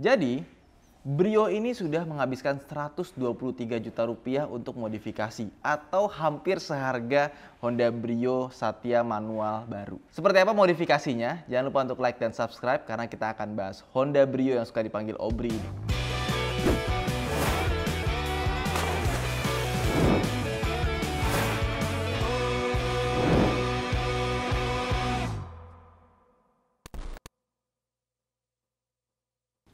Jadi, Brio ini sudah menghabiskan 123 juta rupiah untuk modifikasi atau hampir seharga Honda Brio Satya manual baru. Seperti apa modifikasinya? Jangan lupa untuk like dan subscribe karena kita akan bahas Honda Brio yang suka dipanggil Obri ini.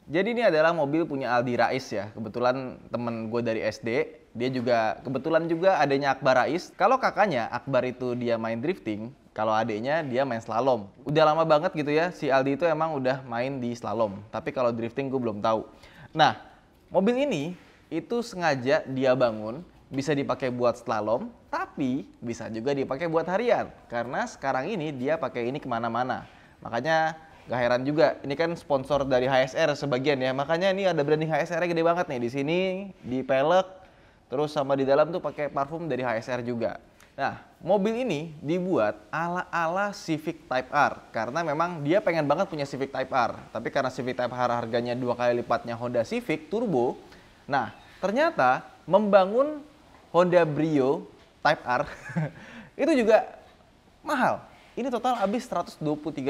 Jadi ini adalah mobil punya Aldi Rais ya. Kebetulan temen gue dari SD. Dia juga kebetulan juga adanya Akbar Rais. Kalau kakaknya Akbar itu dia main drifting, kalau adiknya dia main slalom. Udah lama banget gitu ya, si Aldi itu emang udah main di slalom. Tapi kalau drifting gue belum tahu. Nah, mobil ini itu sengaja dia bangun bisa dipakai buat slalom, tapi bisa juga dipakai buat harian. Karena sekarang ini dia pakai ini kemana-mana. Makanya gak heran juga, ini kan sponsor dari HSR sebagian ya. Makanya ini ada branding HSR-nya gede banget nih di sini, di pelek, terus sama di dalam tuh pakai parfum dari HSR juga. Nah, mobil ini dibuat ala-ala Civic Type R karena memang dia pengen banget punya Civic Type R. Tapi karena Civic Type R harganya 2 kali lipatnya Honda Civic Turbo, nah ternyata membangun Honda Brio Type R itu juga mahal. Ini total habis 123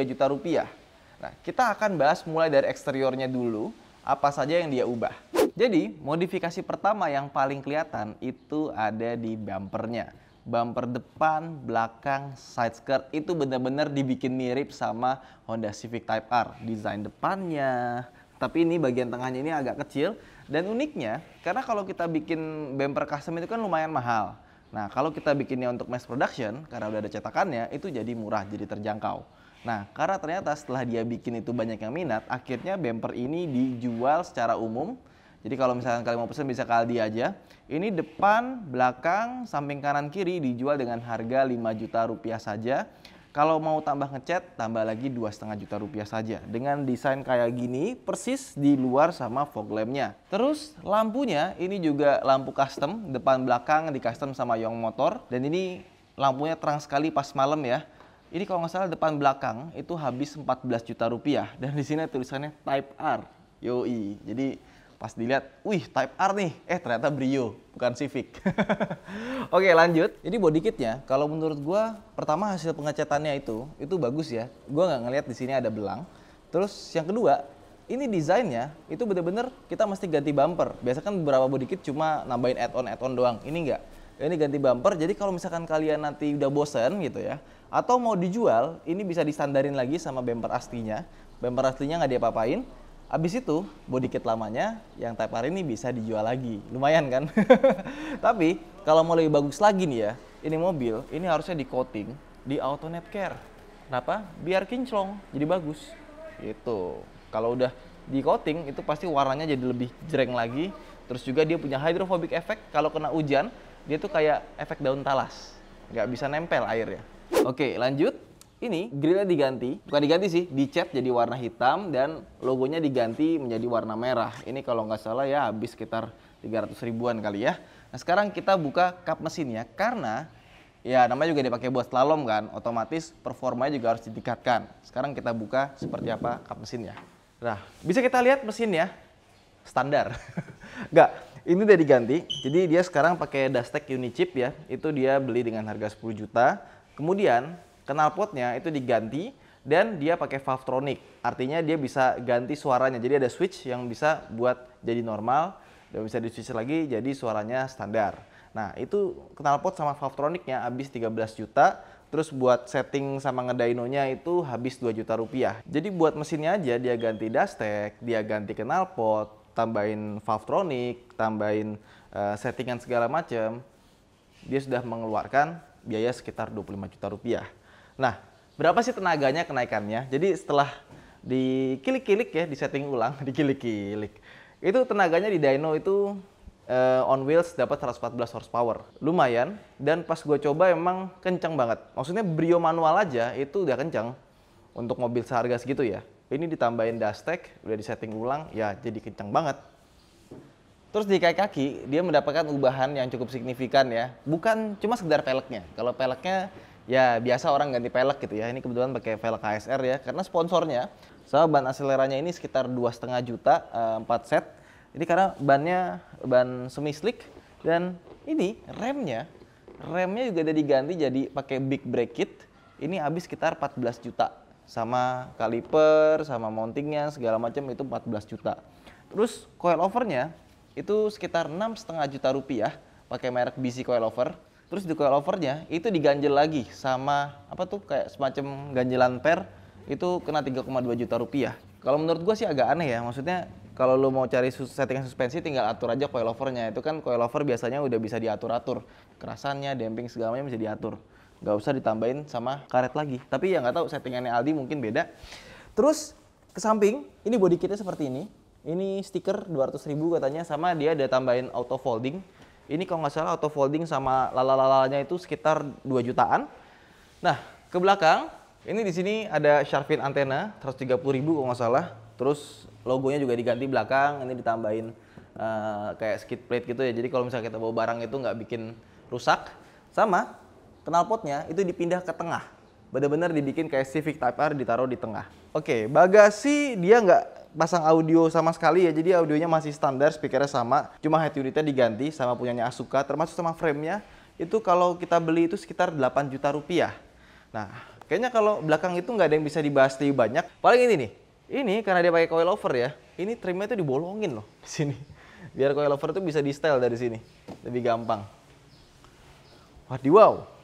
juta rupiah. Nah, kita akan bahas mulai dari eksteriornya dulu, apa saja yang dia ubah. Jadi, modifikasi pertama yang paling kelihatan itu ada di bumpernya. Bumper depan, belakang, side skirt itu benar-benar dibikin mirip sama Honda Civic Type R. Desain depannya, tapi ini bagian tengahnya ini agak kecil. Dan uniknya, karena kalau kita bikin bumper custom itu kan lumayan mahal. Nah, kalau kita bikinnya untuk mass production, karena udah ada cetakannya, itu jadi murah, jadi terjangkau. Nah, karena ternyata setelah dia bikin itu banyak yang minat, akhirnya bumper ini dijual secara umum. Jadi kalau misalkan kalian mau pesen bisa ke Aldi aja. Ini depan, belakang, samping kanan kiri dijual dengan harga 5 juta rupiah saja. Kalau mau tambah ngecat, tambah lagi 2,5 juta rupiah saja. Dengan desain kayak gini, persis di luar sama fog lamp-nya. Terus lampunya ini juga lampu custom, depan belakang di custom sama Young Motor. Dan ini lampunya terang sekali pas malam ya. Ini kalau nggak salah depan belakang itu habis 14 juta rupiah. Dan di sini tulisannya Type R. Yoi. Jadi pas dilihat, wih Type R nih. Ternyata Brio, bukan Civic. Oke lanjut. Jadi body kitnya, kalau menurut gua pertama hasil pengecatannya itu bagus ya. Gua nggak ngelihat di sini ada belang. Terus yang kedua, ini desainnya itu bener-bener kita mesti ganti bumper. Biasa kan beberapa body kit cuma nambahin add-on doang. Ini enggak. Ini ganti bumper. Jadi kalau misalkan kalian nanti udah bosen gitu ya, atau mau dijual, ini bisa distandarin lagi sama bumper aslinya. Bumper aslinya nggak diapa-apain. Abis itu, body kit lamanya yang Type R ini bisa dijual lagi. Lumayan kan? Tapi, kalau mau lebih bagus lagi nih ya, ini mobil, ini harusnya di coating di Autonet Care. Kenapa? Biar kinclong, jadi bagus. Gitu. Kalau udah di coating, itu pasti warnanya jadi lebih jreng lagi. Terus juga dia punya hydrophobic effect. Kalau kena hujan, dia tuh kayak efek daun talas. Nggak bisa nempel airnya. Oke, lanjut. Ini grillnya diganti, bukan diganti sih, dicat jadi warna hitam dan logonya diganti menjadi warna merah. Ini kalau nggak salah ya habis sekitar 300 ribuan kali ya. Nah sekarang kita buka kap mesinnya karena ya namanya juga dipakai buat slalom kan, otomatis performanya juga harus ditingkatkan. Sekarang kita buka seperti apa kap mesinnya. Nah bisa kita lihat mesinnya standar. Nggak, ini udah diganti. Jadi dia sekarang pakai Dastec Unichip ya. Itu dia beli dengan harga 10 juta. Kemudian knalpotnya itu diganti dan dia pakai Valvetronic. Artinya dia bisa ganti suaranya. Jadi ada switch yang bisa buat jadi normal dan bisa di switch lagi jadi suaranya standar. Nah, itu knalpot sama Valvetronicnya habis 13 juta. Terus buat setting sama ngedynonya itu habis 2 juta rupiah. Jadi buat mesinnya aja dia ganti Dastec, dia ganti knalpot, tambahin Valvetronic, tambahin settingan segala macam. Dia sudah mengeluarkan biaya sekitar 25 juta rupiah. Nah, berapa sih tenaganya kenaikannya? Jadi setelah dikilik-kilik ya, disetting ulang, dikilik-kilik. Itu tenaganya di dyno itu on wheels dapat 114 horsepower. Lumayan, dan pas gue coba emang kenceng banget. Maksudnya Brio manual aja itu udah kenceng untuk mobil seharga segitu ya. Ini ditambahin Dastec, udah disetting ulang, ya jadi kenceng banget. Terus di kaki dia mendapatkan ubahan yang cukup signifikan ya. Bukan cuma sekedar peleknya. Kalau peleknya Ya biasa orang ganti pelek gitu ya. Ini kebetulan pakai velg KSR ya, karena sponsornya. So ban akseleranya ini sekitar 2,5 juta, 4 set. Ini karena bannya ban semi slick, dan ini remnya juga udah diganti jadi pakai big brake kit. Ini habis sekitar 14 juta. Sama kaliper, sama mountingnya segala macam itu 14 juta. Terus coilovernya itu sekitar 6,5 juta rupiah pakai merek BC coilover. Terus di coilovernya itu diganjel lagi sama apa tuh kayak semacam ganjelan per, itu kena 3,2 juta rupiah. Kalau menurut gua sih agak aneh ya, maksudnya kalau lu mau cari settingan suspensi tinggal atur aja coilovernya. Itu kan coilover biasanya udah bisa diatur-atur, kerasannya, damping segala macam bisa diatur. Nggak usah ditambahin sama karet lagi. Tapi ya nggak tahu settingannya Aldi mungkin beda. Terus ke samping ini body kitnya seperti ini. Ini stiker 200.000 katanya, sama dia ada tambahin auto folding. Ini kalau nggak salah auto folding sama lalalalanya itu sekitar 2 jutaan. Nah, ke belakang ini di sini ada shark fin antena 130.000 kalau nggak salah. Terus logonya juga diganti belakang. Ini ditambahin kayak skid plate gitu ya. Jadi kalau misalnya kita bawa barang itu nggak bikin rusak. Sama knalpotnya itu dipindah ke tengah. Bener-bener dibikin kayak Civic Type R ditaruh di tengah. Oke, bagasi dia nggak pasang audio sama sekali ya. Jadi audionya masih standar, speakernya sama. Cuma head unitnya diganti sama punyanya Asuka, termasuk sama frame-nya. Itu kalau kita beli itu sekitar 8 juta rupiah. Nah, kayaknya kalau belakang itu nggak ada yang bisa dibahas lebih banyak. Paling ini nih. Ini karena dia pakai coilover ya. Ini trimnya tuh dibolongin loh di sini. Biar coilover tuh bisa di style dari sini. Lebih gampang. Wadiwaw.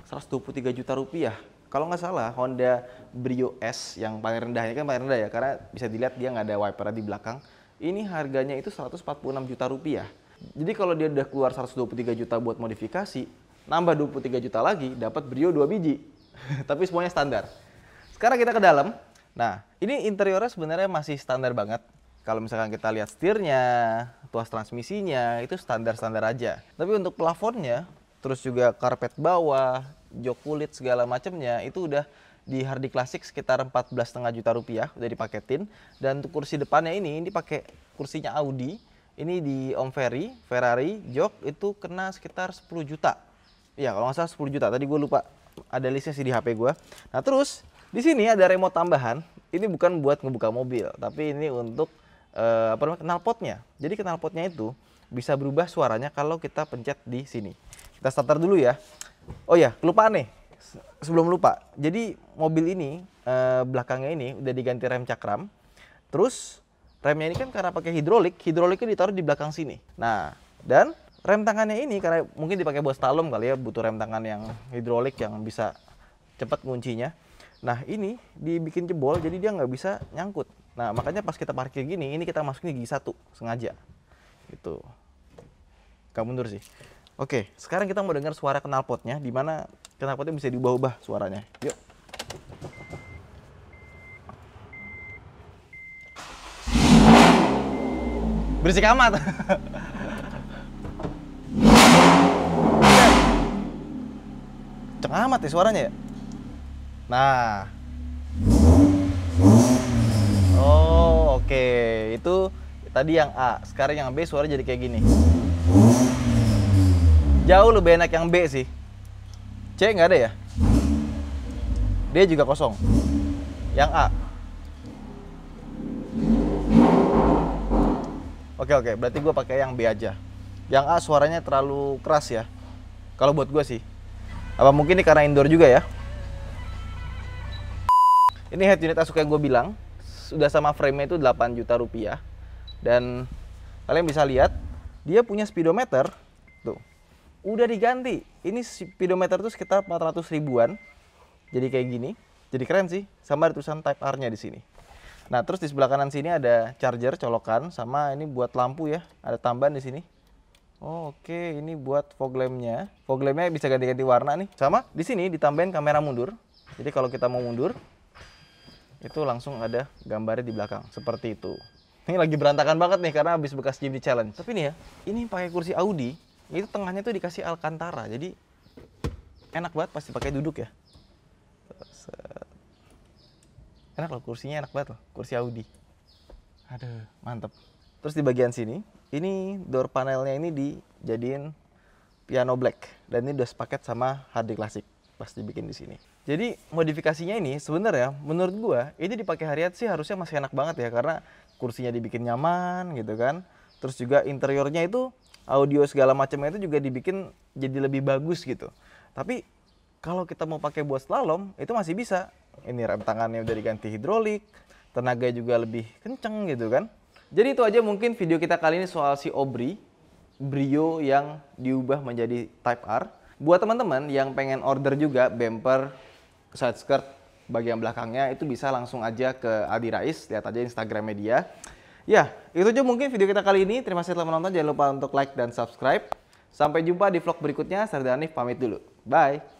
123 juta rupiah. Kalau nggak salah Honda Brio S yang paling rendah, ini kan paling rendah ya, karena bisa dilihat dia nggak ada wiper di belakang. Ini harganya itu 146 juta rupiah. Jadi kalau dia udah keluar 123 juta buat modifikasi, nambah 23 juta lagi, dapat Brio 2 biji. Tapi semuanya standar. Sekarang kita ke dalam. Nah, ini interiornya sebenarnya masih standar banget. Kalau misalkan kita lihat setirnya, tuas transmisinya, itu standar-standar aja. Tapi untuk plafonnya, terus juga karpet bawah, jok kulit segala macamnya itu udah di Hardy Classic sekitar 14,5 juta rupiah, udah dipaketin. Dan untuk kursi depannya ini pakai kursinya Audi. Ini di Om Ferrari, jok itu kena sekitar 10 juta. Iya, kalau nggak salah 10 juta. Tadi gue lupa, ada listnya sih di HP gue. Nah terus di sini ada remote tambahan. Ini bukan buat ngebuka mobil, tapi ini untuk knalpotnya. Jadi knalpotnya itu bisa berubah suaranya kalau kita pencet di sini. Kita starter dulu ya. Oh ya, kelupaan nih. Sebelum lupa. Jadi mobil ini belakangnya ini udah diganti rem cakram. Terus remnya ini kan karena pakai hidroliknya ditaruh di belakang sini. Nah, dan rem tangannya ini karena mungkin dipakai buat slalom kali ya, butuh rem tangan yang hidrolik yang bisa cepat nguncinya. Nah, ini dibikin jebol jadi dia nggak bisa nyangkut. Nah, makanya pas kita parkir gini, ini kita masukin gigi 1 sengaja. Gitu. Gak mundur sih. Oke, sekarang kita mau dengar suara knalpotnya, di mana knalpotnya bisa diubah-ubah suaranya. Yuk. Berisik amat. Kenceng amat ya suaranya ya. Nah. Oh, oke. Itu tadi yang A. Sekarang yang B suara jadi kayak gini. Jauh lebih enak yang B sih. C nggak ada ya? D juga kosong. Yang A. Oke, berarti gue pakai yang B aja. Yang A suaranya terlalu keras ya. Kalau buat gue sih. Apa mungkin ini karena indoor juga ya? Ini head unit Asuka yang gue bilang. Sudah sama frame-nya itu 8 juta rupiah. Dan kalian bisa lihat, dia punya speedometer. Tuh. Udah diganti. Ini speedometer tuh sekitar 400 ribuan. Jadi kayak gini. Jadi keren sih. Sama ada tulisan Type R-nya di sini. Nah, terus di sebelah kanan sini ada charger colokan sama ini buat lampu ya. Ada tambahan di sini. Oh, oke, ini buat fog lamp-nya. Fog lamp-nya bisa ganti-ganti warna nih. Sama di sini ditambahin kamera mundur. Jadi kalau kita mau mundur, itu langsung ada gambarnya di belakang seperti itu. Ini lagi berantakan banget nih karena habis bekas Jimny Challenge. Tapi nih ya, ini pakai kursi Audi. Itu tengahnya tuh dikasih Alcantara. Jadi enak banget pasti pakai duduk ya. Enak loh, kursinya enak banget loh, kursi Audi. Aduh, mantep. Terus di bagian sini, ini door panelnya ini dijadiin piano black. Dan ini udah sepaket sama Hardy Classic. pas dibikin di sini. Jadi modifikasinya ini sebenarnya menurut gua ini dipakai harian sih harusnya masih enak banget ya, karena kursinya dibikin nyaman gitu kan. Terus juga interiornya itu audio segala macamnya itu juga dibikin jadi lebih bagus gitu. Tapi kalau kita mau pakai buat slalom itu masih bisa. Ini rem tangannya udah diganti hidrolik, tenaga juga lebih kenceng gitu kan. Jadi itu aja mungkin video kita kali ini soal si Brio yang diubah menjadi Type R. Buat teman-teman yang pengen order juga bumper, side skirt, bagian belakangnya itu bisa langsung aja ke Aldi Rais, lihat aja Instagram media. Ya, itu aja mungkin video kita kali ini. Terima kasih telah menonton, jangan lupa untuk like dan subscribe. Sampai jumpa di vlog berikutnya. Saya Hanif pamit dulu. Bye.